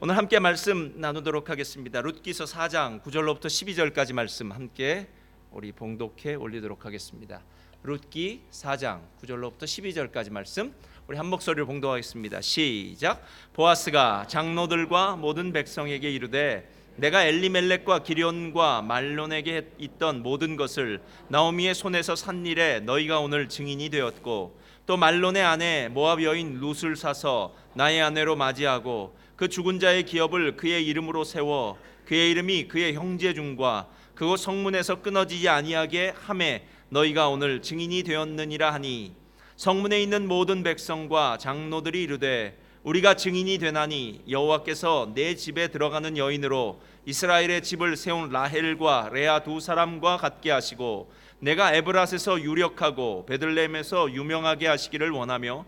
오늘 함께 말씀 나누도록 하겠습니다. 룻기서 4장 9절로부터 12절까지 말씀 함께 우리 봉독해 올리도록 하겠습니다. 룻기 4장 9절로부터 12절까지 말씀 우리 한 목소리로 봉독하겠습니다. 시작. 보아스가 장로들과 모든 백성에게 이르되 내가 엘리멜렉과 기럨과 말론에게 있던 모든 것을 나오미의 손에서 산 일에 너희가 오늘 증인이 되었고, 또 말론의 아내 모압 여인 룻을 사서 나의 아내로 맞이하고 그 죽은 자의 기업을 그의 이름으로 세워 그의 이름이 그의 형제 중과 그곳 성문에서 끊어지지 아니하게 하매 너희가 오늘 증인이 되었느니라 하니, 성문에 있는 모든 백성과 장로들이 이르되 우리가 증인이 되나니 여호와께서 내 집에 들어가는 여인으로 이스라엘의 집을 세운 라헬과 레아 두 사람과 같게 하시고 내가 에브랏에서 유력하고 베들레헴에서 유명하게 하시기를 원하며,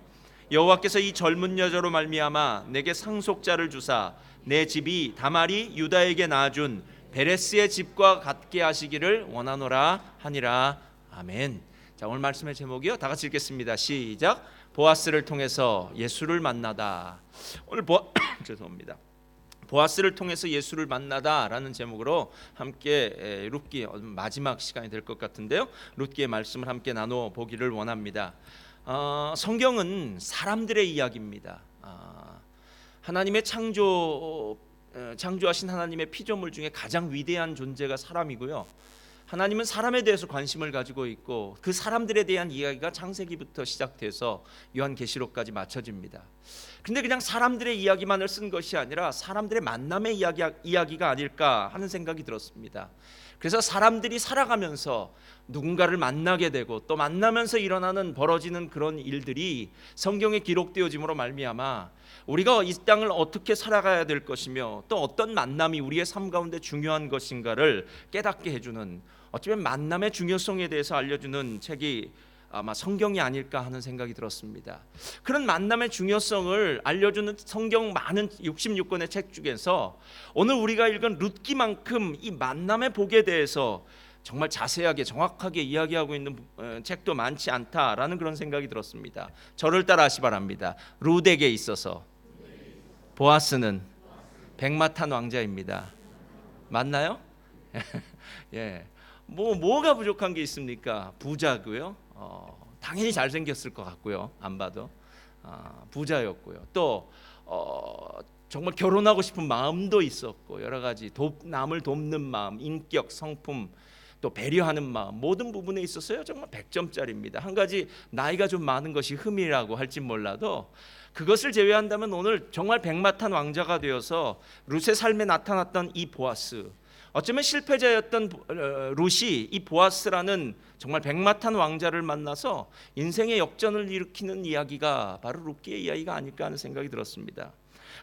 여호와께서 이 젊은 여자로 말미암아 내게 상속자를 주사 내 집이 다말이 유다에게 낳아준 베레스의 집과 같게 하시기를 원하노라 하니라. 아멘. 자, 오늘 말씀의 제목이요, 다 같이 읽겠습니다. 시작. 보아스를 통해서 예수를 만나다. 오늘 죄송합니다. 보아스를 통해서 예수를 만나다라는 제목으로 함께 룻기 마지막 시간이 될 것 같은데요, 룻기의 말씀을 함께 나눠 보기를 원합니다. 성경은 사람들의 이야기입니다. 하나님의 창조하신 하나님의 피조물 중에 가장 위대한 존재가 사람이고요, 하나님은 사람에 대해서 관심을 가지고 있고 그 사람들에 대한 이야기가 창세기부터 시작돼서 요한계시록까지 맞춰집니다. 근데 그냥 사람들의 이야기만을 쓴 것이 아니라 사람들의 만남의 이야기가 아닐까 하는 생각이 들었습니다. 그래서 사람들이 살아가면서 누군가를 만나게 되고 또 만나면서 벌어지는 그런 일들이 성경에 기록되어짐으로 말미암아 우리가 이 땅을 어떻게 살아가야 될 것이며 또 어떤 만남이 우리의 삶 가운데 중요한 것인가를 깨닫게 해주는, 어쩌면 만남의 중요성에 대해서 알려주는 책이 아마 성경이 아닐까 하는 생각이 들었습니다. 그런 만남의 중요성을 알려주는 성경 많은 66권의 책 중에서 오늘 우리가 읽은 룻기만큼 이 만남의 복에 대해서 정말 자세하게 정확하게 이야기하고 있는 책도 많지 않다라는 그런 생각이 들었습니다. 저를 따라하시 바랍니다. 룻에게 있어서 보아스는 백마탄 왕자입니다. 맞나요? 예. 뭐가 부족한 게 있습니까? 부자고요. 당연히 잘생겼을 것 같고요. 안 봐도 부자였고요. 또 정말 결혼하고 싶은 마음도 있었고 여러 가지 남을 돕는 마음, 인격, 성품, 또 배려하는 마음, 모든 부분에 있어서요 정말 100점짜리입니다. 한 가지 나이가 좀 많은 것이 흠이라고 할지 몰라도 그것을 제외한다면 오늘 정말 백마탄 왕자가 되어서 룻의 삶에 나타났던 이 보아스, 어쩌면 실패자였던 룻이 이 보아스라는 정말 백마탄 왕자를 만나서 인생의 역전을 일으키는 이야기가 바로 룻기의 이야기가 아닐까 하는 생각이 들었습니다.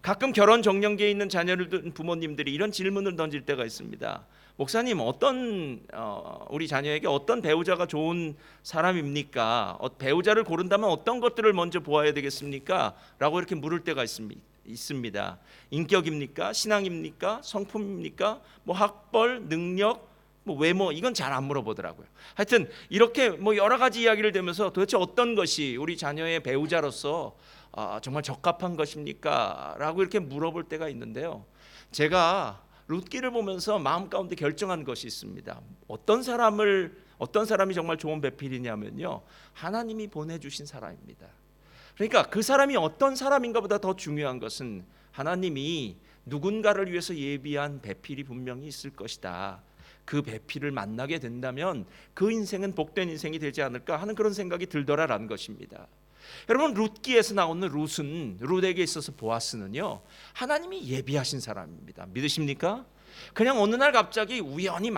가끔 결혼 정년기에 있는 자녀를 둔 부모님들이 이런 질문을 던질 때가 있습니다. 목사님, 우리 자녀에게 어떤 배우자가 좋은 사람입니까? 배우자를 고른다면 어떤 것들을 먼저 보아야 되겠습니까? 라고 이렇게 물을 때가 있습니다. 인격입니까? 신앙입니까? 성품입니까? 학벌, 능력, 외모, 이건 잘 안 물어보더라고요. 하여튼 이렇게 여러 가지 이야기를 되면서 도대체 어떤 것이 우리 자녀의 배우자로서 정말 적합한 것입니까? 라고 이렇게 물어볼 때가 있는데요, 제가 룻기를 보면서 마음 가운데 결정한 것이 있습니다. 어떤 사람이 정말 좋은 배필이냐면요, 하나님이 보내주신 사람입니다. 그러니까 그 사람이 어떤 사람인가 보다 더 중요한 것은 하나님이 누군가를 위해서 예비한 배필이 분명히 있을 것이다. 그 배필을 만나게 된다면 그 인생은 복된 인생이 되지 않을까 하는 그런 생각이 들더라라는 것입니다. 여러분, 룻기에서 나오는 룻에게 있어서 보아스는요 하나님이 예비하신 사람입니다. 믿으십니까? 그냥 어느 날 갑자기 우연히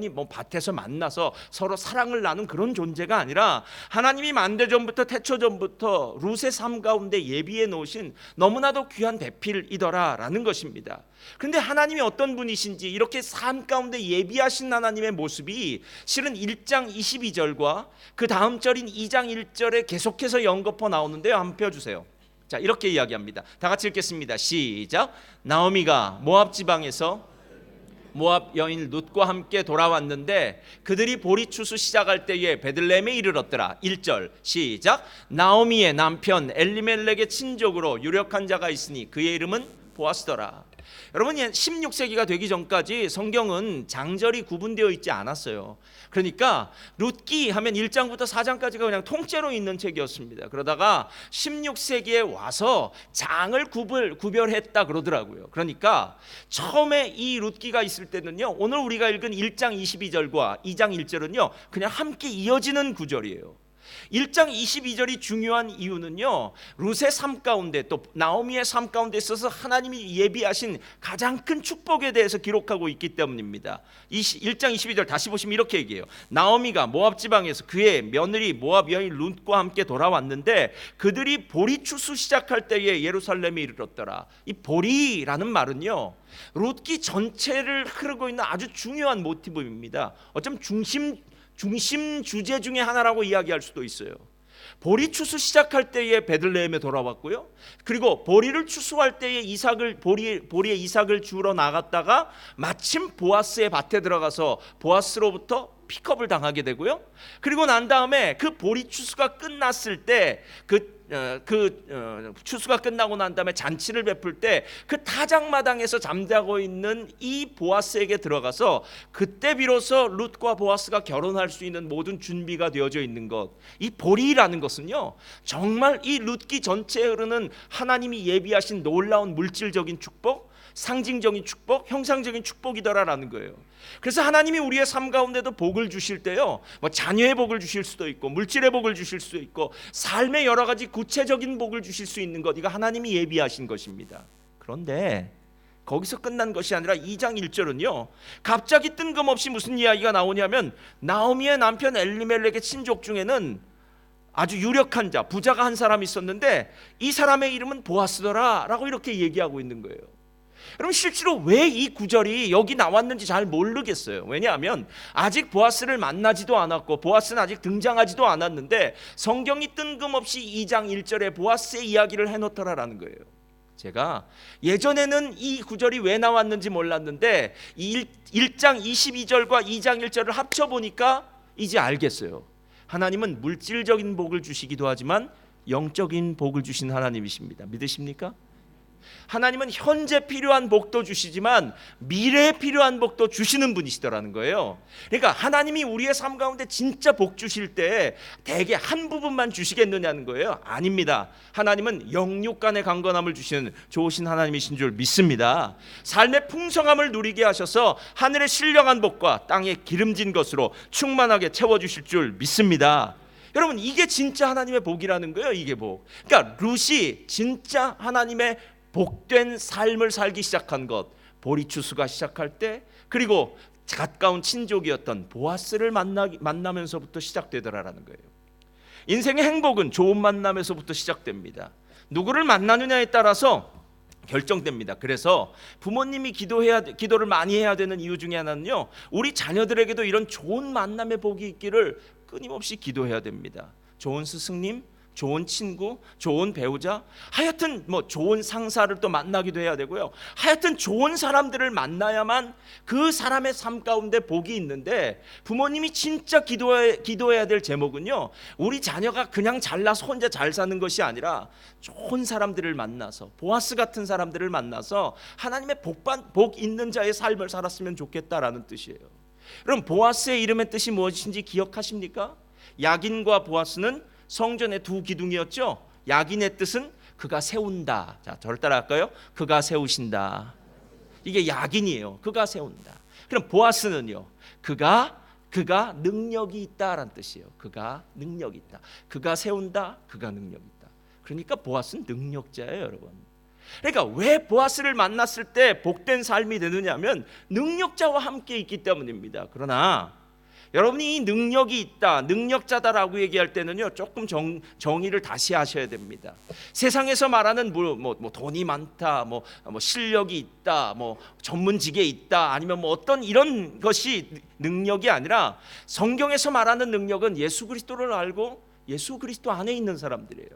밭에서 만나서 서로 사랑을 나눈 그런 존재가 아니라 하나님이 만대전부터 태초전부터 룻의 삶 가운데 예비해 놓으신 너무나도 귀한 배필이더라라는 것입니다. 그런데 하나님이 어떤 분이신지 이렇게 삶 가운데 예비하신 하나님의 모습이 실은 1장 22절과 그 다음 절인 2장 1절에 계속해서 연거푸 나오는데요, 한번 펴주세요. 자, 이렇게 이야기합니다. 다 같이 읽겠습니다. 시작. 나오미가 모압 지방에서 모압 여인 룻과 함께 돌아왔는데 그들이 보리추수 시작할 때에 베들레헴에 이르렀더라. 1절 시작. 나오미의 남편 엘리멜렉의 친족으로 유력한 자가 있으니 그의 이름은 보아스더라. 여러분, 16세기가 되기 전까지 성경은 장절이 구분되어 있지 않았어요. 그러니까 룻기 하면 1장부터 4장까지가 그냥 통째로 있는 책이었습니다. 그러다가 16세기에 와서 장을 구별했다 그러더라고요. 그러니까 처음에 이 룻기가 있을 때는요, 오늘 우리가 읽은 1장 22절과 2장 1절은요 그냥 함께 이어지는 구절이에요. 1장 22절이 중요한 이유는요, 룻의 삶 가운데 또 나오미의 삶 가운데 있어서 하나님이 예비하신 가장 큰 축복에 대해서 기록하고 있기 때문입니다. 1장 22절 다시 보시면 이렇게 얘기해요. 나오미가 모압 지방에서 그의 며느리 모압 여인 룻과 함께 돌아왔는데 그들이 보리 추수 시작할 때에 예루살렘에 이르렀더라. 이 보리라는 말은요, 룻기 전체를 흐르고 있는 아주 중요한 모티브입니다. 어쩌면 중심 주제 중에 하나라고 이야기할 수도 있어요. 보리 추수 시작할 때에 베들레헴에 돌아왔고요. 그리고 보리를 추수할 때에 보리의 이삭을 주러 나갔다가 마침 보아스의 밭에 들어가서 보아스로부터 픽업을 당하게 되고요. 그리고 난 다음에 그 보리 추수가 끝났을 때 추수가 끝나고 난 다음에 잔치를 베풀 때 그 타작마당에서 잠자고 있는 이 보아스에게 들어가서 그때 비로소 룻과 보아스가 결혼할 수 있는 모든 준비가 되어져 있는 것. 이 보리라는 것은요, 정말 이 룻기 전체에 흐르는 하나님이 예비하신 놀라운 물질적인 축복, 상징적인 축복, 형상적인 축복이더라라는 거예요. 그래서 하나님이 우리의 삶 가운데도 복을 주실 때요, 뭐 자녀의 복을 주실 수도 있고 물질의 복을 주실 수도 있고 삶의 여러 가지 구체적인 복을 주실 수 있는 것, 이거 하나님이 예비하신 것입니다. 그런데 거기서 끝난 것이 아니라 2장 1절은요 갑자기 뜬금없이 무슨 이야기가 나오냐면, 나오미의 남편 엘리멜렉의 친족 중에는 아주 유력한 자, 부자가 한 사람이 있었는데 이 사람의 이름은 보아스더라 라고 이렇게 얘기하고 있는 거예요. 여러분, 실제로 왜 이 구절이 여기 나왔는지 잘 모르겠어요. 왜냐하면 아직 보아스를 만나지도 않았고 보아스는 아직 등장하지도 않았는데 성경이 뜬금없이 2장 1절에 보아스의 이야기를 해놓더라라는 거예요. 제가 예전에는 이 구절이 왜 나왔는지 몰랐는데 1장 22절과 2장 1절을 합쳐보니까 이제 알겠어요. 하나님은 물질적인 복을 주시기도 하지만 영적인 복을 주신 하나님이십니다. 믿으십니까? 하나님은 현재 필요한 복도 주시지만 미래에 필요한 복도 주시는 분이시더라는 거예요. 그러니까 하나님이 우리의 삶 가운데 진짜 복 주실 때 대개 한 부분만 주시겠느냐는 거예요. 아닙니다. 하나님은 영육간의 강건함을 주시는 좋으신 하나님이신 줄 믿습니다. 삶의 풍성함을 누리게 하셔서 하늘의 신령한 복과 땅의 기름진 것으로 충만하게 채워주실 줄 믿습니다. 여러분, 이게 진짜 하나님의 복이라는 거예요. 이게 복. 그러니까 룻이 진짜 하나님의 복된 삶을 살기 시작한 것, 보리 추수가 시작할 때, 그리고 가까운 친족이었던 보아스를 만나면서부터 시작되더라라는 거예요. 인생의 행복은 좋은 만남에서부터 시작됩니다. 누구를 만나느냐에 따라서 결정됩니다. 그래서 부모님이 기도를 많이 해야 되는 이유 중에 하나는요, 우리 자녀들에게도 이런 좋은 만남의 복이 있기를 끊임없이 기도해야 됩니다. 좋은 스승님, 좋은 친구, 좋은 배우자, 하여튼 뭐 좋은 상사를 또 만나기도 해야 되고요. 하여튼 좋은 사람들을 만나야만 그 사람의 삶 가운데 복이 있는데, 부모님이 진짜 기도해야 될 제목은요, 우리 자녀가 그냥 잘나서 혼자 잘 사는 것이 아니라 좋은 사람들을 만나서, 보아스 같은 사람들을 만나서 하나님의 복 있는 자의 삶을 살았으면 좋겠다라는 뜻이에요. 그럼 보아스의 이름의 뜻이 무엇인지 기억하십니까? 야긴과 보아스는 성전의 두 기둥이었죠. 야긴의 뜻은 그가 세운다. 자, 저를 따라할까요? 그가 세우신다. 이게 야긴이에요. 그가 세운다. 그럼 보아스는요, 그가 능력이 있다라는 뜻이에요. 그가 능력이 있다. 그가 세운다. 그가 능력이 있다. 그러니까 보아스는 능력자예요, 여러분. 그러니까 왜 보아스를 만났을 때 복된 삶이 되느냐면 능력자와 함께 있기 때문입니다. 그러나 여러분이 이 능력이 있다, 능력자다라고 얘기할 때는요, 조금 정의를 다시 하셔야 됩니다. 세상에서 말하는 뭐 돈이 많다, 뭐 실력이 있다, 뭐 전문직에 있다, 아니면 뭐 어떤 이런 것이 능력이 아니라, 성경에서 말하는 능력은 예수 그리스도를 알고 예수 그리스도 안에 있는 사람들이에요.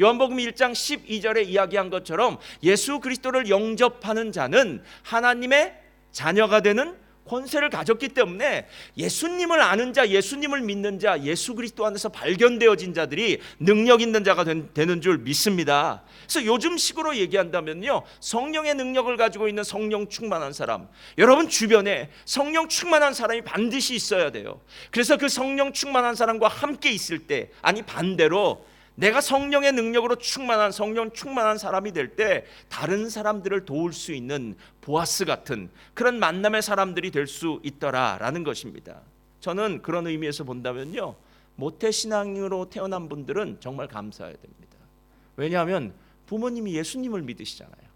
요한복음 1장 12절에 이야기한 것처럼 예수 그리스도를 영접하는 자는 하나님의 자녀가 되는 권세를 가졌기 때문에 예수님을 아는 자, 예수님을 믿는 자, 예수 그리스도 안에서 발견되어진 자들이 능력 있는 자가 되는 줄 믿습니다. 그래서 요즘 식으로 얘기한다면요, 성령의 능력을 가지고 있는 성령 충만한 사람, 여러분 주변에 성령 충만한 사람이 반드시 있어야 돼요. 그래서 그 성령 충만한 사람과 함께 있을 때, 아니 반대로 내가 성령의 능력으로 충만한, 성령 충만한 사람이 될 때 다른 사람들을 도울 수 있는 보아스 같은 그런 만남의 사람들이 될 수 있더라라는 것입니다. 저는 그런 의미에서 본다면요, 모태신앙으로 태어난 분들은 정말 감사해야 됩니다. 왜냐하면 부모님이 예수님을 믿으시잖아요.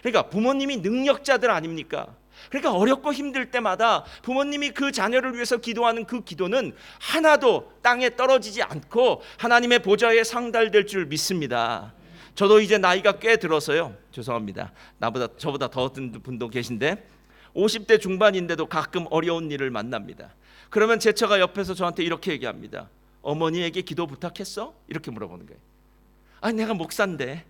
그러니까 부모님이 능력자들 아닙니까? 그러니까 어렵고 힘들 때마다 부모님이 그 자녀를 위해서 기도하는 그 기도는 하나도 땅에 떨어지지 않고 하나님의 보좌에 상달될 줄 믿습니다. 저도 이제 나이가 꽤 들어서요, 죄송합니다, 저보다 더 든 분도 계신데 50대 중반인데도 가끔 어려운 일을 만납니다. 그러면 제 처가 옆에서 저한테 이렇게 얘기합니다. 어머니에게 기도 부탁했어? 이렇게 물어보는 거예요. 아니 내가 목사인데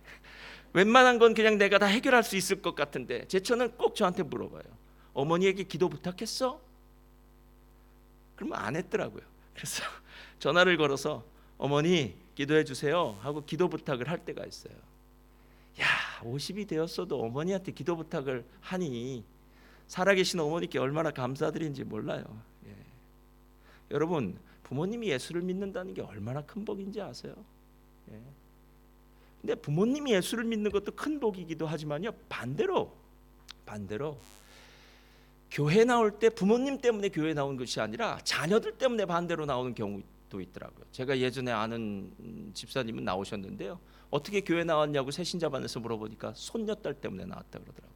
웬만한 건 그냥 내가 다 해결할 수 있을 것 같은데, 제 처는 꼭 저한테 물어봐요. 어머니에게 기도 부탁했어? 그러면 안 했더라고요. 그래서 전화를 걸어서 어머니 기도해 주세요 하고 기도 부탁을 할 때가 있어요. 야, 50이 되었어도 어머니한테 기도 부탁을 하니 살아계신 어머니께 얼마나 감사드린지 몰라요. 예. 여러분, 부모님이 예수를 믿는다는 게 얼마나 큰 복인지 아세요? 예. 근데 부모님이 예수를 믿는 것도 큰 복이기도 하지만요, 반대로 교회 나올 때 부모님 때문에 교회 나온 것이 아니라 자녀들 때문에 반대로 나오는 경우도 있더라고요. 제가 예전에 아는 집사님은 나오셨는데요, 어떻게 교회 나왔냐고 새신자반에서 물어보니까 손녀딸 때문에 나왔다 그러더라고요.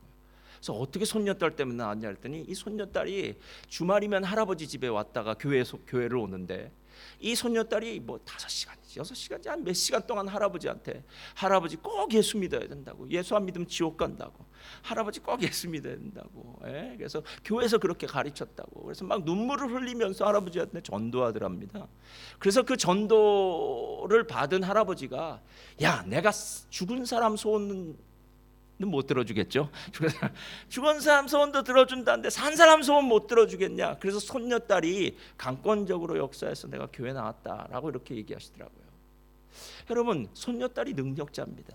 그래서 어떻게 손녀딸 때문에 나왔냐 했더니 이 손녀딸이 주말이면 할아버지 집에 왔다가 교회를 오는데, 이 손녀딸이 뭐 5시간인지 6시간인지 한 몇 시간 동안 할아버지한테, 할아버지 꼭 예수 믿어야 된다고, 예수 안 믿으면 지옥 간다고, 할아버지 꼭 예수 믿어야 된다고, 그래서 교회에서 그렇게 가르쳤다고, 그래서 막 눈물을 흘리면서 할아버지한테 전도하더랍니다. 그래서 그 전도를 받은 할아버지가, 야, 내가 죽은 사람 소원은 못 들어주겠죠. 죽은 사람 소원도 들어준다는데 산 사람 소원 못 들어주겠냐. 그래서 손녀딸이 강권적으로 역사해서 내가 교회 나왔다라고 이렇게 얘기하시더라고요. 여러분, 손녀딸이 능력자입니다.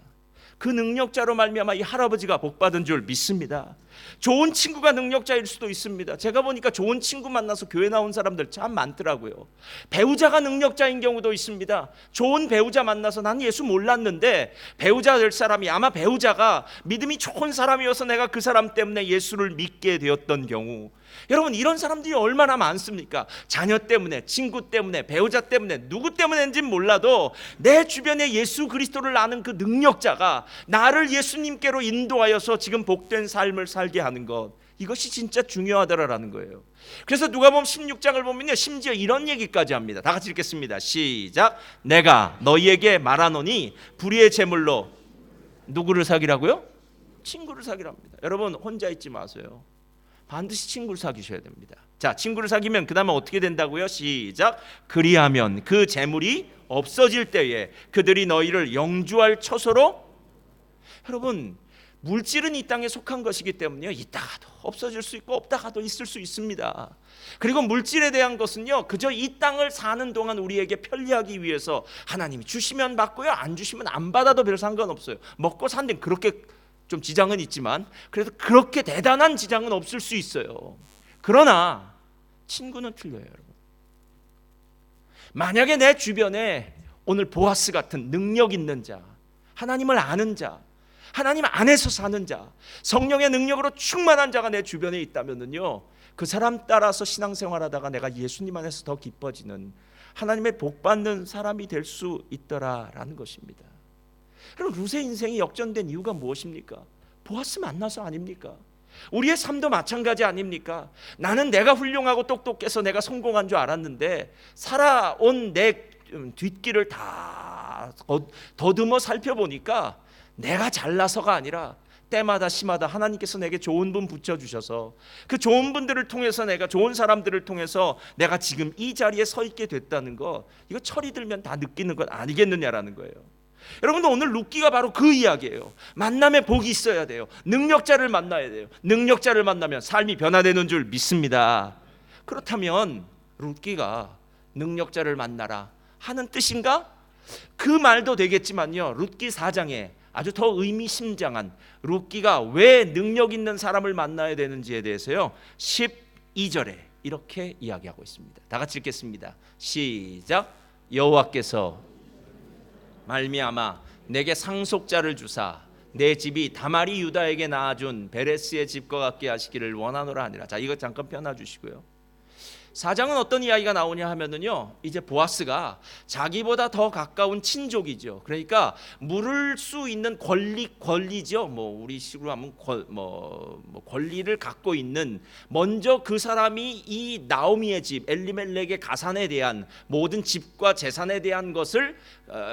그 능력자로 말미암아 이 할아버지가 복받은 줄 믿습니다. 좋은 친구가 능력자일 수도 있습니다. 제가 보니까 좋은 친구 만나서 교회 나온 사람들 참 많더라고요. 배우자가 능력자인 경우도 있습니다. 좋은 배우자 만나서 난 예수 몰랐는데 배우자 될 사람이, 아마 배우자가 믿음이 좋은 사람이어서 내가 그 사람 때문에 예수를 믿게 되었던 경우, 여러분 이런 사람들이 얼마나 많습니까? 자녀 때문에, 친구 때문에, 배우자 때문에, 누구 때문인지는 몰라도 내 주변에 예수 그리스도를 아는 그 능력자가 나를 예수님께로 인도하여서 지금 복된 삶을 살게 하는 것, 이것이 진짜 중요하다라는 거예요. 그래서 누가복음 16장을 보면요, 심지어 이런 얘기까지 합니다. 다 같이 읽겠습니다. 시작. 내가 너희에게 말하노니 불의의 제물로 누구를 사귀라고요? 친구를 사귀랍니다. 여러분 혼자 있지 마세요. 반드시 친구를 사귀셔야 됩니다. 자, 친구를 사귀면 그 다음에 어떻게 된다고요? 시작. 그리하면 그 재물이 없어질 때에 그들이 너희를 영주할 처소로. 여러분, 물질은 이 땅에 속한 것이기 때문에 있다가도 없어질 수 있고 없다가도 있을 수 있습니다. 그리고 물질에 대한 것은요, 그저 이 땅을 사는 동안 우리에게 편리하기 위해서 하나님이 주시면 받고요, 안 주시면 안 받아도 별 상관없어요. 먹고 사는 데는 그렇게 좀 지장은 있지만 그래도 그렇게 대단한 지장은 없을 수 있어요. 그러나 친구는 틀려요, 여러분. 만약에 내 주변에 오늘 보아스 같은 능력 있는 자, 하나님을 아는 자, 하나님 안에서 사는 자, 성령의 능력으로 충만한 자가 내 주변에 있다면요, 그 사람 따라서 신앙생활하다가 내가 예수님 안에서 더 기뻐지는 하나님의 복받는 사람이 될 수 있더라라는 것입니다. 그럼 룻의 인생이 역전된 이유가 무엇입니까? 보아스 만나서 아닙니까? 우리의 삶도 마찬가지 아닙니까? 나는 내가 훌륭하고 똑똑해서 내가 성공한 줄 알았는데 살아온 내 뒷길을 다 더듬어 살펴보니까 내가 잘나서가 아니라 때마다 시마다 하나님께서 내게 좋은 분 붙여주셔서 그 좋은 분들을 통해서, 내가 좋은 사람들을 통해서 내가 지금 이 자리에 서 있게 됐다는 거, 이거 철이 들면 다 느끼는 것 아니겠느냐라는 거예요. 여러분들 오늘 룻기가 바로 그 이야기예요. 만남에 복이 있어야 돼요. 능력자를 만나야 돼요. 능력자를 만나면 삶이 변화되는 줄 믿습니다. 그렇다면 룻기가 능력자를 만나라 하는 뜻인가? 그 말도 되겠지만요, 룻기 4장에 아주 더 의미심장한 룻기가 왜 능력 있는 사람을 만나야 되는지에 대해서요 12절에 이렇게 이야기하고 있습니다. 다 같이 읽겠습니다. 시작. 여호와께서 말미암아 내게 상속자를 주사 내 집이 다말이 유다에게 낳아준 베레스의 집과 같게 하시기를 원하노라 하니라. 자, 이거 잠깐 펴놔 주시고요. 4장은 어떤 이야기가 나오냐 하면은요, 이제 보아스가 자기보다 더 가까운 친족이죠. 그러니까 물을 수 있는 권리죠. 뭐 우리 식으로 하면 권리를 갖고 있는, 먼저 그 사람이 이 나오미의 집 엘리멜렉의 가산에 대한 모든 집과 재산에 대한 것을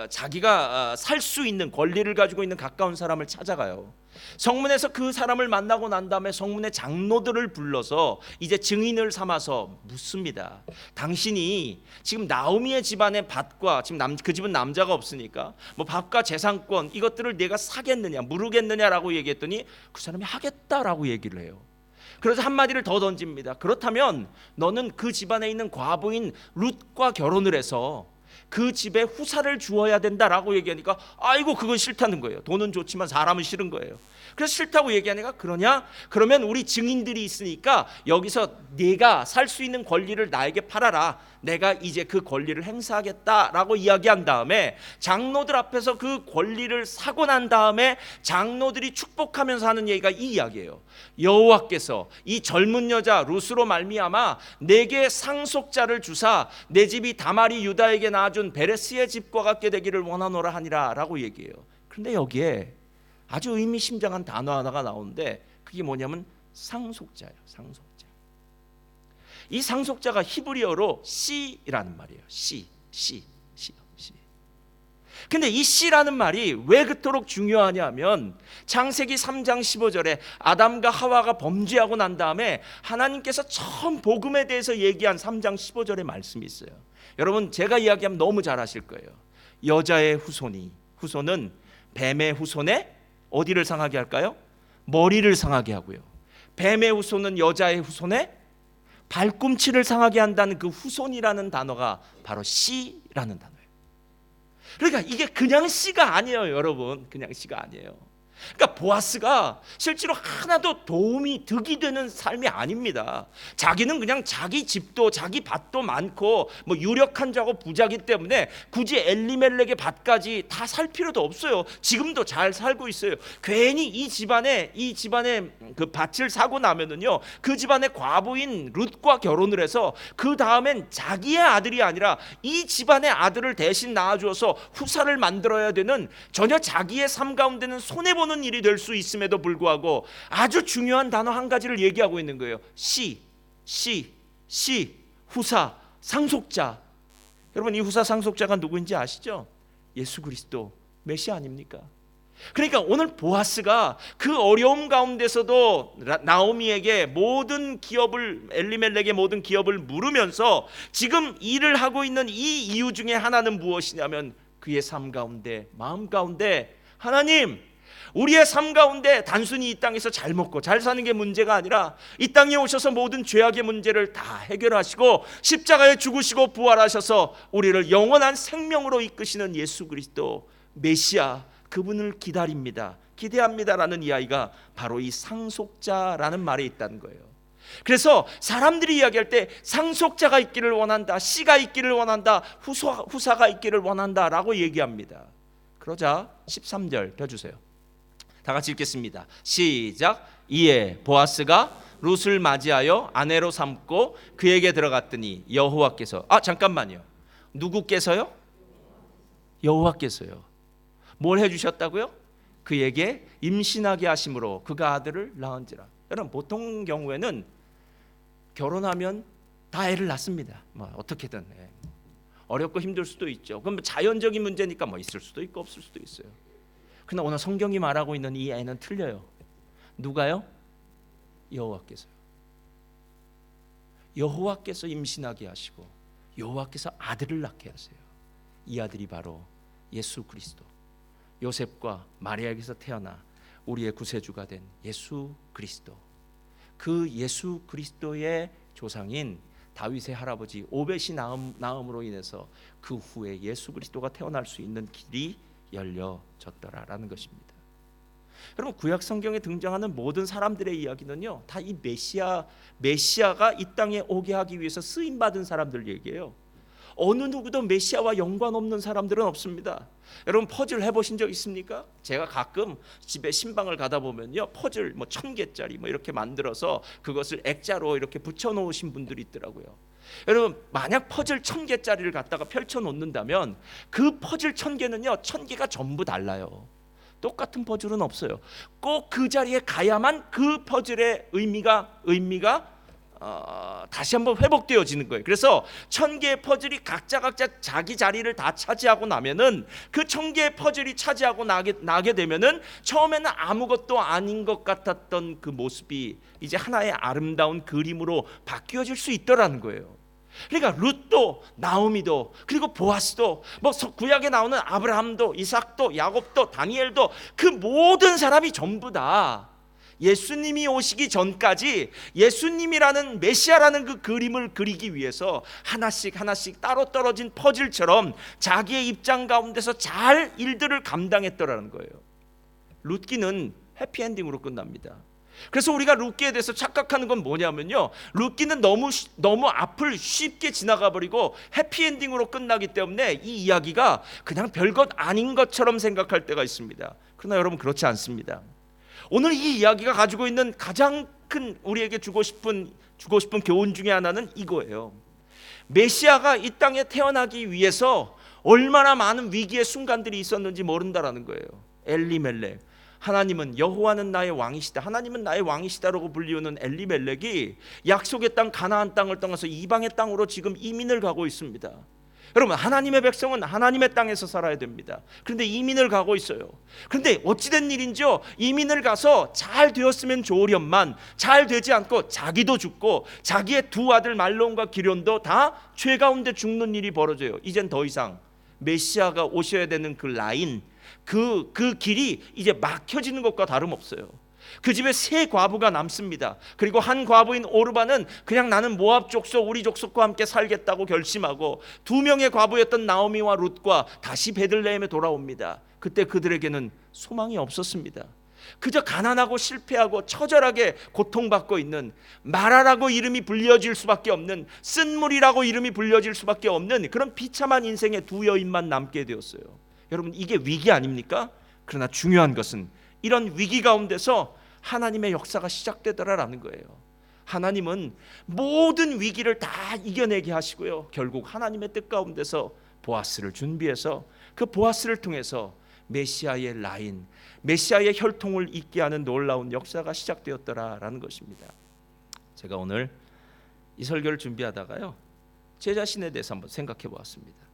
자기가 살 수 있는 권리를 가지고 있는 가까운 사람을 찾아가요. 성문에서 그 사람을 만나고 난 다음에 성문의 장로들을 불러서 이제 증인을 삼아서 묻습니다. 당신이 지금 나오미의 집안의 밭과, 지금 그 집은 남자가 없으니까 뭐 밭과 재산권 이것들을 내가 사겠느냐 물으겠느냐라고 얘기했더니 그 사람이 하겠다라고 얘기를 해요. 그래서 한마디를 더 던집니다. 그렇다면 너는 그 집안에 있는 과부인 룻과 결혼을 해서 그 집에 후사를 주어야 된다라고 얘기하니까 아이고 그건 싫다는 거예요. 돈은 좋지만 사람은 싫은 거예요. 그래서 싫다고 얘기하니까 그러냐? 그러면 우리 증인들이 있으니까 여기서 네가 살 수 있는 권리를 나에게 팔아라. 내가 이제 그 권리를 행사하겠다라고 이야기한 다음에 장로들 앞에서 그 권리를 사고 난 다음에 장로들이 축복하면서 하는 얘기가 이 이야기예요. 여호와께서 이 젊은 여자 룻으로 말미암아 내게 상속자를 주사 내 집이 다말이 유다에게 낳아준 베레스의 집과 같게 되기를 원하노라 하니라 라고 얘기해요. 그런데 여기에 아주 의미심장한 단어 하나가 나오는데 그게 뭐냐면 상속자예요. 상속자. 이 상속자가 히브리어로 씨라는 말이에요. 씨. 근데 이 씨라는 말이 왜 그토록 중요하냐면 창세기 3장 15절에 아담과 하와가 범죄하고 난 다음에 하나님께서 처음 복음에 대해서 얘기한 3장 15절의 말씀이 있어요. 여러분 제가 이야기하면 너무 잘 아실 거예요. 여자의 후손은 뱀의 후손에 어디를 상하게 할까요? 머리를 상하게 하고요. 뱀의 후손은 여자의 후손에 발꿈치를 상하게 한다는 그 후손이라는 단어가 바로 씨라는 단어예요. 그러니까 이게 그냥 씨가 아니에요, 여러분. 그냥 씨가 아니에요. 그러니까 보아스가 실제로 하나도 득이 되는 삶이 아닙니다. 자기는 그냥 자기 집도 자기 밭도 많고 뭐 유력한 자고 부자기 때문에 굳이 엘리멜렉의 밭까지 다 살 필요도 없어요. 지금도 잘 살고 있어요. 괜히 이 집안에 그 밭을 사고 나면은요, 그 집안의 과부인 룻과 결혼을 해서 그 다음엔 자기의 아들이 아니라 이 집안의 아들을 대신 낳아주어서 후사를 만들어야 되는, 전혀 자기의 삶 가운데는 손해보는 일이 될 수 있음에도 불구하고 아주 중요한 단어 한 가지를 얘기하고 있는 거예요. 씨, 후사, 상속자. 여러분 이 후사 상속자가 누구인지 아시죠? 예수 그리스도 메시아 아닙니까? 그러니까 오늘 보아스가 그 어려움 가운데서도 나오미에게 모든 기업을, 엘리멜렉의 모든 기업을 물으면서 지금 일을 하고 있는 이 이유 중에 하나는 무엇이냐면 그의 삶 가운데, 마음 가운데 하나님, 우리의 삶 가운데 단순히 이 땅에서 잘 먹고 잘 사는 게 문제가 아니라 이 땅에 오셔서 모든 죄악의 문제를 다 해결하시고 십자가에 죽으시고 부활하셔서 우리를 영원한 생명으로 이끄시는 예수 그리스도 메시아, 그분을 기대합니다라는 이야기가 바로 이 상속자라는 말에 있다는 거예요. 그래서 사람들이 이야기할 때 상속자가 있기를 원한다, 씨가 있기를 원한다, 후사가 있기를 원한다라고 얘기합니다. 그러자 13절 펴주세요. 다 같이 읽겠습니다. 시작. 이에 보아스가 룻을 맞이하여 아내로 삼고 그에게 들어갔더니 여호와께서, 잠깐만요. 누구께서요? 여호와께서요. 뭘 해주셨다고요? 그에게 임신하게 하심으로 그가 아들을 낳은지라. 여러분 보통 경우에는 결혼하면 다 애를 낳습니다. 뭐 어떻게든 어렵고 힘들 수도 있죠. 그럼 자연적인 문제니까 뭐 있을 수도 있고 없을 수도 있어요. 그러나 오늘 성경이 말하고 있는 이 애는 틀려요. 누가요? 여호와께서요. 여호와께서 임신하게 하시고 여호와께서 아들을 낳게 하세요. 이 아들이 바로 예수 그리스도. 요셉과 마리아에게서 태어나 우리의 구세주가 된 예수 그리스도, 그 예수 그리스도의 조상인 다윗의 할아버지 오벳이 낳음으로 인해서 그 후에 예수 그리스도가 태어날 수 있는 길이 열려졌더라라는 것입니다. 여러분, 구약 성경에 등장하는 모든 사람들의 이야기는요, 다 이 메시아가 이 땅에 오게 하기 위해서 쓰임 받은 사람들 얘기예요. 어느 누구도 메시아와 연관 없는 사람들은 없습니다. 여러분, 퍼즐 해보신 적 있습니까? 제가 가끔 집에 신방을 가다 보면요, 퍼즐 1000개짜리 이렇게 만들어서 그것을 액자로 이렇게 붙여 놓으신 분들이 있더라고요. 여러분, 만약 퍼즐 1000개짜리를 갖다가 펼쳐 놓는다면 그 퍼즐 1000개는요 1000개가 전부 달라요. 똑같은 퍼즐은 없어요. 꼭 그 자리에 가야만 그 퍼즐의 의미가 다시 한번 회복되어지는 거예요. 그래서 1000개의 퍼즐이 각자 자기 자리를 다 차지하고 나면은, 그 1000개의 퍼즐이 차지하고 나게 되면은 처음에는 아무것도 아닌 것 같았던 그 모습이 이제 하나의 아름다운 그림으로 바뀌어질 수 있더라는 거예요. 그러니까 룻도, 나오미도, 그리고 보아스도, 구약에 나오는 아브라함도, 이삭도, 야곱도, 다니엘도, 그 모든 사람이 전부 다 예수님이 오시기 전까지 예수님이라는 메시아라는 그 그림을 그리기 위해서 하나씩 따로 떨어진 퍼즐처럼 자기의 입장 가운데서 잘 일들을 감당했더라는 거예요. 룻기는 해피엔딩으로 끝납니다. 그래서 우리가 룻기에 대해서 착각하는 건 뭐냐면요, 룻기는 너무 앞을 쉽게 지나가 버리고 해피엔딩으로 끝나기 때문에 이 이야기가 그냥 별것 아닌 것처럼 생각할 때가 있습니다. 그러나 여러분, 그렇지 않습니다. 오늘 이 이야기가 가지고 있는 가장 큰 우리에게 주고 싶은 교훈 중에 하나는 이거예요. 메시아가 이 땅에 태어나기 위해서 얼마나 많은 위기의 순간들이 있었는지 모른다라는 거예요. 엘리멜렉, 하나님은 여호와는 나의 왕이시다, 하나님은 나의 왕이시다라고 불리우는 엘리멜렉이 약속의 땅 가나안 땅을 떠나서 이방의 땅으로 지금 이민을 가고 있습니다. 여러분, 하나님의 백성은 하나님의 땅에서 살아야 됩니다. 그런데 이민을 가고 있어요. 그런데 어찌된 일인지요, 이민을 가서 잘 되었으면 좋으련만 잘 되지 않고 자기도 죽고 자기의 두 아들 말론과 기련도 다 죄 가운데 죽는 일이 벌어져요. 이젠 더 이상 메시아가 오셔야 되는 그 라인, 그 길이 이제 막혀지는 것과 다름없어요. 그 집에 세 과부가 남습니다. 그리고 한 과부인 오르바는 그냥 나는 모압 족속, 우리 족속과 함께 살겠다고 결심하고 2명의 과부였던 나오미와 룻과 다시 베들레헴에 돌아옵니다. 그때 그들에게는 소망이 없었습니다. 그저 가난하고 실패하고 처절하게 고통받고 있는, 마라라고 이름이 불려질 수밖에 없는, 쓴물이라고 이름이 불려질 수밖에 없는 그런 비참한 인생의 두 여인만 남게 되었어요. 여러분, 이게 위기 아닙니까? 그러나 중요한 것은 이런 위기 가운데서 하나님의 역사가 시작되더라라는 거예요. 하나님은 모든 위기를 다 이겨내게 하시고요, 결국 하나님의 뜻 가운데서 보아스를 준비해서 그 보아스를 통해서 메시아의 라인, 메시아의 혈통을 잇게 하는 놀라운 역사가 시작되었더라라는 것입니다. 제가 오늘 이 설교를 준비하다가요, 제 자신에 대해서 한번 생각해 보았습니다.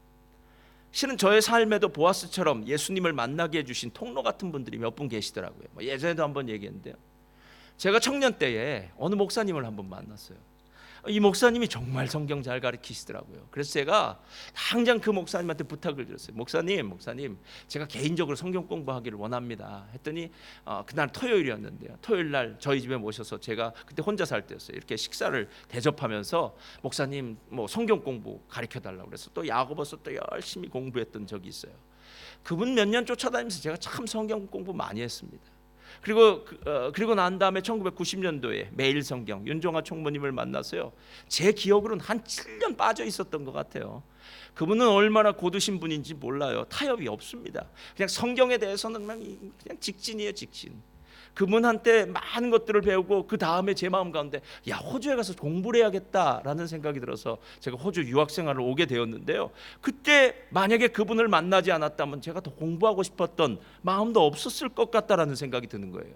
실은 저의 삶에도 보아스처럼 예수님을 만나게 해주신 통로 같은 분들이 몇 분 계시더라고요. 예전에도 한번 얘기했는데요, 제가 청년 때에 어느 목사님을 한번 만났어요. 이 목사님이 정말 성경 잘 가르치시더라고요. 그래서 제가 당장 그 목사님한테 부탁을 드렸어요. 목사님, 제가 개인적으로 성경 공부하기를 원합니다. 했더니 그날 토요일이었는데요, 토요일 날 저희 집에 모셔서, 제가 그때 혼자 살 때였어요, 이렇게 식사를 대접하면서 목사님 성경 공부 가르쳐달라고 그래서 또 야고보서 또 열심히 공부했던 적이 있어요. 그분 몇 년 쫓아다니면서 제가 참 성경 공부 많이 했습니다. 그리고 난 다음에 1990년도에 매일 성경 윤종아 총무님을 만나서요, 제 기억으로는 한 7년 빠져 있었던 것 같아요. 그분은 얼마나 고드신 분인지 몰라요. 타협이 없습니다. 그냥 성경에 대해서는 그냥 직진이에요, 직진. 그분한테 많은 것들을 배우고 그 다음에 제 마음 가운데 호주에 가서 공부를 해야겠다라는 생각이 들어서 제가 호주 유학생활을 오게 되었는데요, 그때 만약에 그분을 만나지 않았다면 제가 더 공부하고 싶었던 마음도 없었을 것 같다라는 생각이 드는 거예요.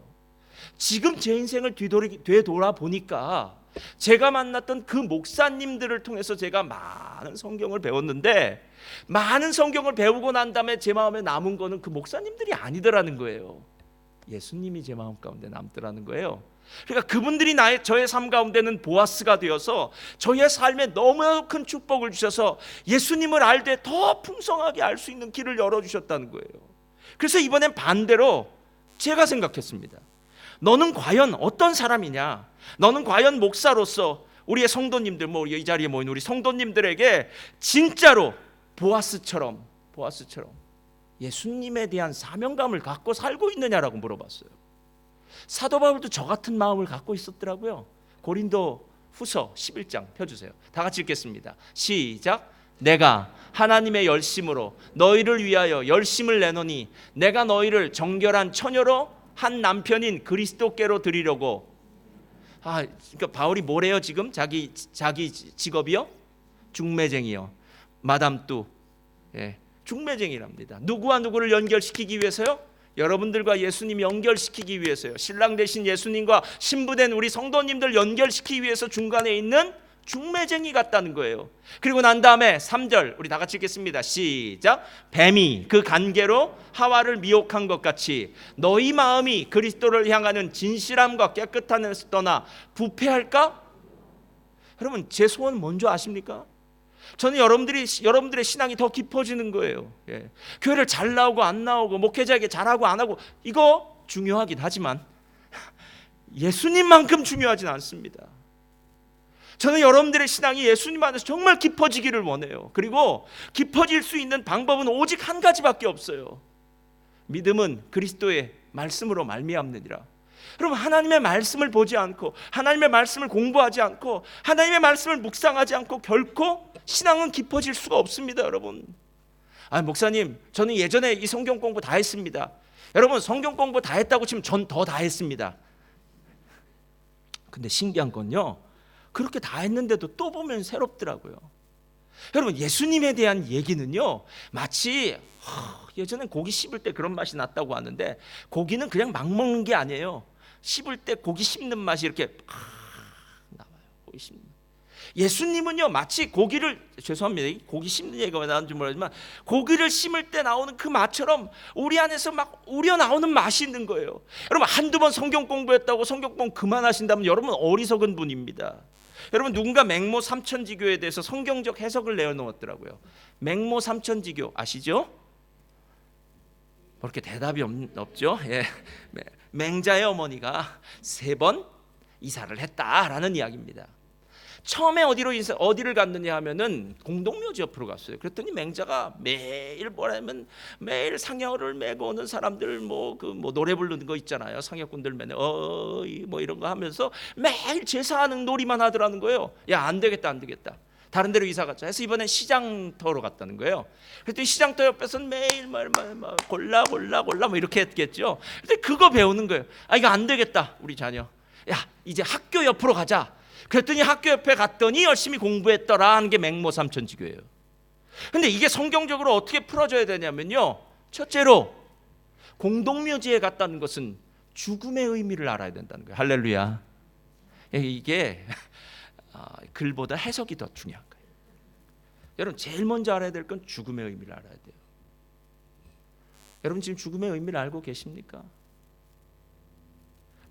지금 제 인생을 되돌아보니까 제가 만났던 그 목사님들을 통해서 제가 많은 성경을 배웠는데, 많은 성경을 배우고 난 다음에 제 마음에 남은 거는 그 목사님들이 아니더라는 거예요. 예수님이 제 마음 가운데 남더라는 거예요. 그러니까 그분들이 저의 삶 가운데는 보아스가 되어서 저의 삶에 너무 큰 축복을 주셔서 예수님을 알 때 더 풍성하게 알 수 있는 길을 열어주셨다는 거예요. 그래서 이번엔 반대로 제가 생각했습니다. 너는 과연 어떤 사람이냐? 너는 과연 목사로서 우리의 성도님들, 이 자리에 모인 우리 성도님들에게 진짜로 보아스처럼 예수님에 대한 사명감을 갖고 살고 있느냐라고 물어봤어요. 사도 바울도 저 같은 마음을 갖고 있었더라고요. 고린도 후서 11장 펴주세요. 다 같이 읽겠습니다. 시작. 내가 하나님의 열심으로 너희를 위하여 열심을 내노니 내가 너희를 정결한 처녀로 한 남편인 그리스도께로 드리려고. 그러니까 바울이 뭐래요 지금? 자기 직업이요? 중매쟁이요. 마담 뚜. 중매쟁이랍니다. 누구와 누구를 연결시키기 위해서요? 여러분들과 예수님 연결시키기 위해서요. 신랑 되신 예수님과 신부된 우리 성도님들 연결시키기 위해서 중간에 있는 중매쟁이 같다는 거예요. 그리고 난 다음에 3절 우리 다 같이 읽겠습니다. 시작. 뱀이 그 간계로 하와를 미혹한 것 같이 너희 마음이 그리스도를 향하는 진실함과 깨끗함에서 떠나 부패할까? 여러분 제 소원은 뭔지 아십니까? 저는 여러분들의 신앙이 더 깊어지는 거예요. 교회를 잘 나오고 안 나오고 목회자에게 잘하고 안 하고 이거 중요하긴 하지만 예수님만큼 중요하진 않습니다. 저는 여러분들의 신앙이 예수님 안에서 정말 깊어지기를 원해요. 그리고 깊어질 수 있는 방법은 오직 한 가지밖에 없어요. 믿음은 그리스도의 말씀으로 말미암느니라. 여러분 하나님의 말씀을 보지 않고 하나님의 말씀을 공부하지 않고 하나님의 말씀을 묵상하지 않고 결코 신앙은 깊어질 수가 없습니다. 여러분 목사님 저는 예전에 이 성경 공부 다 했습니다. 여러분 성경 공부 다 했다고 치면 전 더 다 했습니다. 근데 신기한 건요 그렇게 다 했는데도 또 보면 새롭더라고요. 여러분 예수님에 대한 얘기는요 마치 예전엔 고기 씹을 때 그런 맛이 났다고 하는데 고기는 그냥 막 먹는 게 아니에요. 씹을 때 고기 씹는 맛이 이렇게 나와요. 고기 씹는. 예수님은요 마치 고기를 죄송합니다. 고기 씹는 얘기가 왜 나오는지 모르지만 고기를 씹을 때 나오는 그 맛처럼 우리 안에서 막 우려나오는 맛이 있는 거예요. 여러분 한두 번 성경 공부했다고 성경 공부 그만하신다면 여러분 어리석은 분입니다. 여러분 누군가 맹모 삼천지교에 대해서 성경적 해석을 내어놓았더라고요. 맹모 삼천지교 아시죠? 그렇게 대답이 없죠. 맹자의 어머니가 3번 이사를 했다라는 이야기입니다. 처음에 어디를 갔느냐 하면은 공동묘지 옆으로 갔어요. 그랬더니 맹자가 매일 매일 상여를 메고 오는 사람들 노래 부르는 거 있잖아요. 상여꾼들 맨날 이런 거 하면서 매일 제사하는 놀이만 하더라는 거예요. 야 안 되겠다. 다른 데로 이사 갔자 해서 이번엔 시장터로 갔다는 거예요. 그랬더니 시장터 옆에서는 매일 골라 이렇게 했겠죠. 근데 그거 배우는 거예요. 이거 안 되겠다 우리 자녀. 야 이제 학교 옆으로 가자. 그랬더니 학교 옆에 갔더니 열심히 공부했더라 하는 게 맹모 삼천지교예요. 근데 이게 성경적으로 어떻게 풀어져야 되냐면요 첫째로 공동묘지에 갔다는 것은 죽음의 의미를 알아야 된다는 거예요. 할렐루야. 이게 글보다 해석이 더 중요한 거예요. 여러분 제일 먼저 알아야 될 건 죽음의 의미를 알아야 돼요. 여러분 지금 죽음의 의미를 알고 계십니까?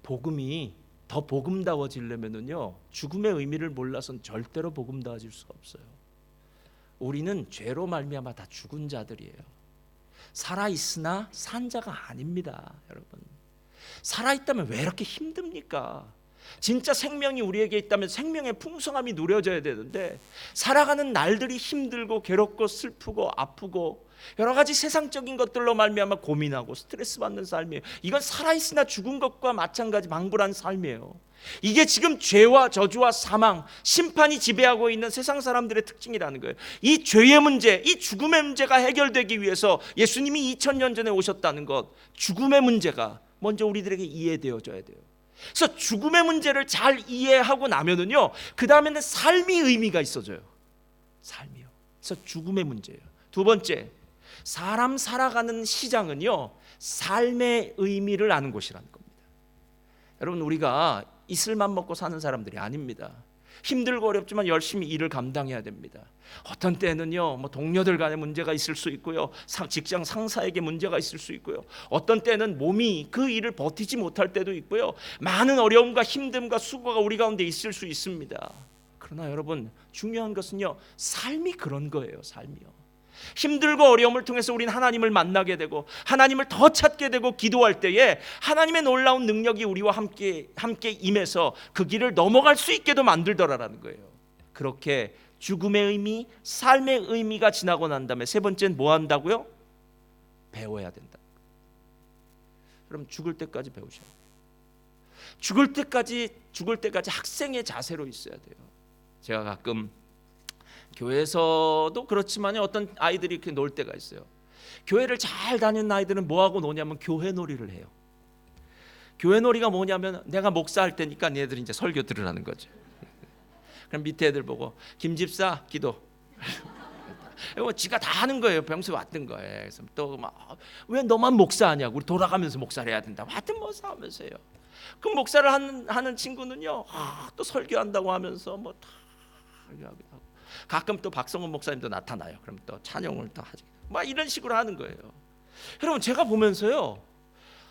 복음이 더 복음다워지려면은요 죽음의 의미를 몰라서는 절대로 복음다워질 수가 없어요. 우리는 죄로 말미암아 다 죽은 자들이에요. 살아있으나 산 자가 아닙니다. 여러분 살아있다면 왜 이렇게 힘듭니까? 진짜 생명이 우리에게 있다면 생명의 풍성함이 누려져야 되는데 살아가는 날들이 힘들고 괴롭고 슬프고 아프고 여러 가지 세상적인 것들로 말미암아 고민하고 스트레스 받는 삶이에요. 이건 살아있으나 죽은 것과 마찬가지 방불한 삶이에요. 이게 지금 죄와 저주와 사망, 심판이 지배하고 있는 세상 사람들의 특징이라는 거예요. 이 죄의 문제, 이 죽음의 문제가 해결되기 위해서 예수님이 2000년 전에 오셨다는 것, 죽음의 문제가 먼저 우리들에게 이해되어져야 돼요. 그래서 죽음의 문제를 잘 이해하고 나면은요 그 다음에는 삶이 의미가 있어져요. 삶이요. 그래서 죽음의 문제예요. 두 번째, 사람 살아가는 시장은요 삶의 의미를 아는 곳이라는 겁니다. 여러분 우리가 이슬만 먹고 사는 사람들이 아닙니다. 힘들고 어렵지만 열심히 일을 감당해야 됩니다. 어떤 때는요 동료들 간에 문제가 있을 수 있고요, 직장 상사에게 문제가 있을 수 있고요, 어떤 때는 몸이 그 일을 버티지 못할 때도 있고요, 많은 어려움과 힘듦과 수고가 우리 가운데 있을 수 있습니다. 그러나 여러분 중요한 것은요 삶이 그런 거예요. 삶이요. 힘들고 어려움을 통해서 우리는 하나님을 만나게 되고 하나님을 더 찾게 되고 기도할 때에 하나님의 놀라운 능력이 우리와 함께 임해서 그 길을 넘어갈 수 있게도 만들더라라는 거예요. 그렇게 죽음의 의미, 삶의 의미가 지나고 난 다음에 세 번째는 뭐 한다고요? 배워야 된다. 그럼 죽을 때까지 배우셔야 돼요. 죽을 때까지 학생의 자세로 있어야 돼요. 제가 가끔 교회에서도 그렇지만 어떤 아이들이 이렇게 놀 때가 있어요. 교회를 잘 다니는 아이들은 뭐하고 노냐면 교회 놀이를 해요. 교회 놀이가 뭐냐면 내가 목사할 때니까 얘들이 이제 설교 들으라는 거죠. 그럼 밑에 애들 보고 김집사 기도. 이거 지가 다 하는 거예요. 병수 왔던 거예요. 그래서 또 막 왜 너만 목사하냐고, 우리 돌아가면서 목사를 해야 된다. 하여튼 뭐 싸우면서요. 그 목사를 하는 친구는요, 또 설교한다고 하면서 뭐 다 가끔 또 박성훈 목사님도 나타나요. 그럼 또 찬양을 또 하지. 막 이런 식으로 하는 거예요. 여러분, 제가 보면서요,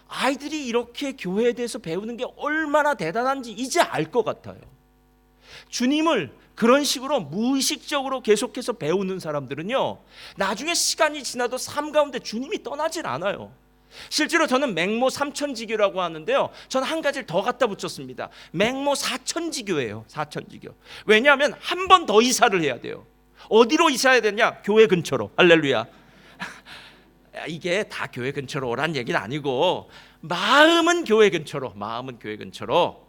아이들이 이렇게 교회에 대해서 배우는 게 얼마나 대단한지 이제 알 것 같아요. 주님을 그런 식으로 무의식적으로 계속해서 배우는 사람들은요, 나중에 시간이 지나도 삶 가운데 주님이 떠나질 않아요. 실제로 저는 맹모 삼천지교라고 하는데요, 저는 한 가지를 더 갖다 붙였습니다. 맹모 사천지교예요. 사천지교. 왜냐하면 한 번 더 이사를 해야 돼요. 어디로 이사해야 되냐? 교회 근처로. 할렐루야. 이게 다 교회 근처로 오란 얘기는 아니고, 마음은 교회 근처로, 마음은 교회 근처로.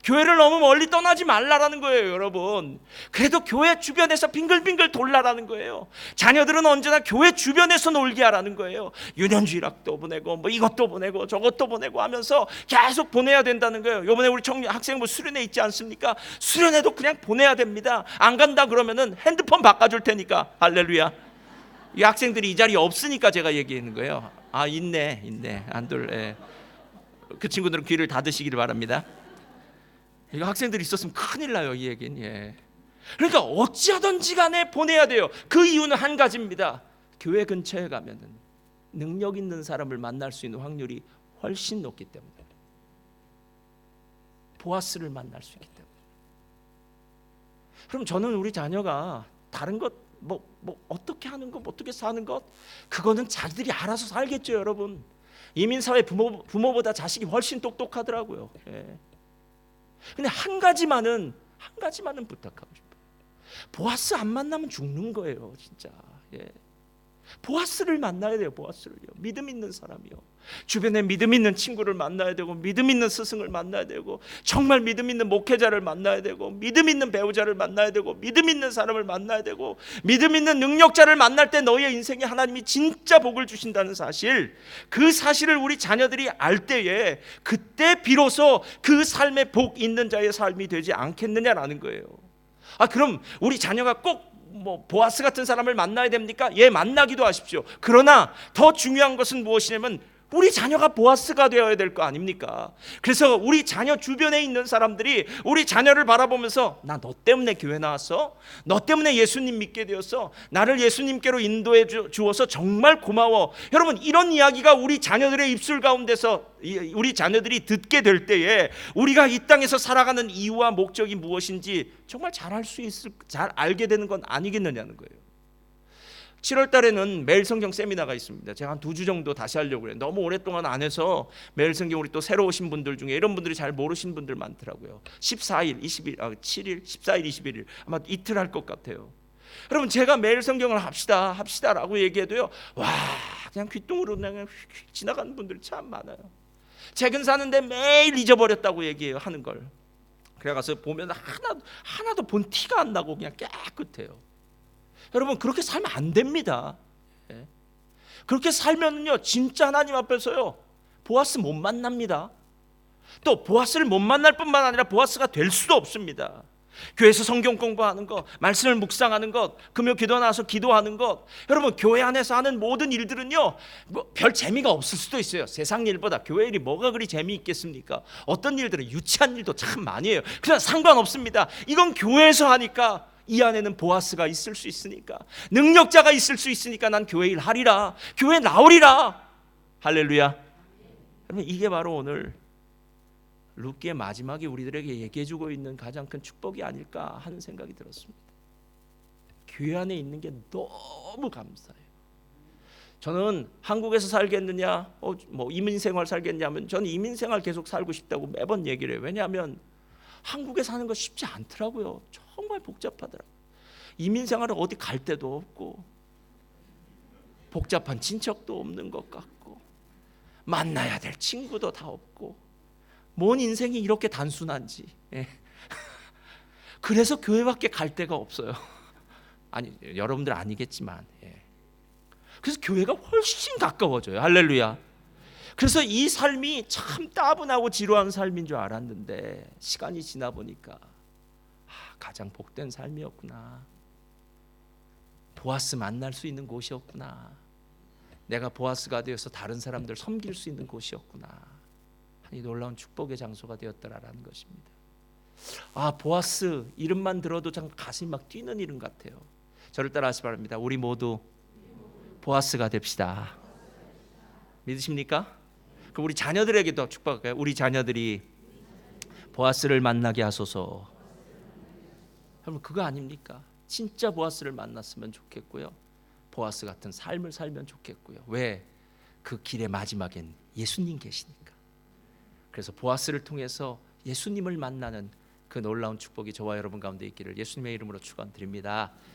교회를 너무 멀리 떠나지 말라라는 거예요, 여러분. 그래도 교회 주변에서 빙글빙글 돌라라는 거예요. 자녀들은 언제나 교회 주변에서 놀게 하라는 거예요. 유년주일학도 보내고 뭐 이것도 보내고 저것도 보내고 하면서 계속 보내야 된다는 거예요. 이번에 우리 학생부 수련회 있지 않습니까? 수련회도 그냥 보내야 됩니다. 안 간다 그러면은 핸드폰 바꿔줄 테니까. 할렐루야. 이 학생들이 이 자리에 없으니까 제가 얘기하는 거예요. 아, 있네 안들. 예. 그 친구들은 귀를 닫으시기를 바랍니다. 이거 학생들이 있었으면 큰일 나요, 이 얘기는. 예. 그러니까 어찌하든지 간에 보내야 돼요. 그 이유는 한 가지입니다. 교회 근처에 가면은 능력 있는 사람을 만날 수 있는 확률이 훨씬 높기 때문에, 보아스를 만날 수 있기 때문에. 그럼 저는 우리 자녀가 다른 것 뭐 어떻게 하는 것, 어떻게 사는 것, 그거는 자기들이 알아서 살겠죠, 여러분. 이민사회 부모보다 자식이 훨씬 똑똑하더라고요. 예. 근데 한 가지만은 부탁하고 싶어요. 보아스 안 만나면 죽는 거예요, 진짜. 예. 보아스를 만나야 돼요, 보아스를요. 믿음 있는 사람이요. 주변에 믿음 있는 친구를 만나야 되고, 믿음 있는 스승을 만나야 되고, 정말 믿음 있는 목회자를 만나야 되고, 믿음 있는 배우자를 만나야 되고, 믿음 있는 사람을 만나야 되고, 믿음 있는 능력자를 만날 때 너희의 인생에 하나님이 진짜 복을 주신다는 사실, 그 사실을 우리 자녀들이 알 때에 그때 비로소 그 삶에 복 있는 자의 삶이 되지 않겠느냐라는 거예요. 아, 그럼 우리 자녀가 꼭 보아스 같은 사람을 만나야 됩니까? 예, 만나기도 하십시오. 그러나 더 중요한 것은 무엇이냐면 우리 자녀가 보아스가 되어야 될 거 아닙니까? 그래서 우리 자녀 주변에 있는 사람들이 우리 자녀를 바라보면서, 나 너 때문에 교회 나왔어? 너 때문에 예수님 믿게 되었어? 나를 예수님께로 인도해 주어서 정말 고마워. 여러분, 이런 이야기가 우리 자녀들의 입술 가운데서 우리 자녀들이 듣게 될 때에 우리가 이 땅에서 살아가는 이유와 목적이 무엇인지 정말 잘 알게 되는 건 아니겠느냐는 거예요. 7월 달에는 매일 성경 세미나가 있습니다. 제가 한 2주 정도 다시 하려고 해요. 너무 오랫동안 안 해서 매일 성경, 우리 또 새로 오신 분들 중에 이런 분들이 잘 모르신 분들 많더라고요. 14일, 20일, 7일, 14일, 21일 아마 이틀 할 것 같아요. 여러분, 제가 매일 성경을 합시다라고 얘기해도요, 와, 그냥 귓등으로 그냥 지나가는 분들이 참 많아요. 책은 사는데 매일 잊어버렸다고 얘기해요, 하는 걸. 그래가서 보면 하나도 본 티가 안 나고 그냥 깨끗해요. 여러분, 그렇게 살면 안 됩니다. 예. 그렇게 살면요, 진짜 하나님 앞에서요, 보아스 못 만납니다. 또 보아스를 못 만날 뿐만 아니라 보아스가 될 수도 없습니다. 교회에서 성경 공부하는 것, 말씀을 묵상하는 것, 금요 기도 나와서 기도하는 것, 여러분, 교회 안에서 하는 모든 일들은요, 별 재미가 없을 수도 있어요. 세상 일보다 교회 일이 뭐가 그리 재미있겠습니까? 어떤 일들은 유치한 일도 참 많이 해요. 그냥 상관없습니다. 이건 교회에서 하니까, 이 안에는 보아스가 있을 수 있으니까, 능력자가 있을 수 있으니까 난 교회 일 하리라, 교회 나오리라. 할렐루야. 여러분, 이게 바로 오늘 룻기의 마지막에 우리들에게 얘기해주고 있는 가장 큰 축복이 아닐까 하는 생각이 들었습니다. 교회 안에 있는 게 너무 감사해요. 저는 한국에서 살겠느냐, 뭐 이민생활 살겠냐면 저는 이민생활 계속 살고 싶다고 매번 얘기를 해요. 왜냐하면 한국에 사는 거 쉽지 않더라고요. 정말 복잡하더라고요. 이민생활은 어디 갈 데도 없고 복잡한 친척도 없는 것 같고 만나야 될 친구도 다 없고 뭔 인생이 이렇게 단순한지. 예. 그래서 교회밖에 갈 데가 없어요. 아니 여러분들 아니겠지만 그래서 교회가 훨씬 가까워져요. 할렐루야. 그래서 이 삶이 참 따분하고 지루한 삶인 줄 알았는데 시간이 지나 보니까 가장 복된 삶이었구나. 보아스 만날 수 있는 곳이었구나. 내가 보아스가 되어서 다른 사람들 섬길 수 있는 곳이었구나. 이 놀라운 축복의 장소가 되었더라라는 것입니다. 보아스 이름만 들어도 참 가슴이 막 뛰는 이름 같아요. 저를 따라하시 바랍니다. 우리 모두 보아스가 됩시다. 믿으십니까? 그럼 우리 자녀들에게도 축복할까요? 우리 자녀들이 보아스를 만나게 하소서. 여러분 그거 아닙니까? 진짜 보아스를 만났으면 좋겠고요. 보아스 같은 삶을 살면 좋겠고요. 왜? 그 길의 마지막엔 예수님 계시니까. 그래서 보아스를 통해서 예수님을 만나는 그 놀라운 축복이 저와 여러분 가운데 있기를 예수님의 이름으로 축원드립니다.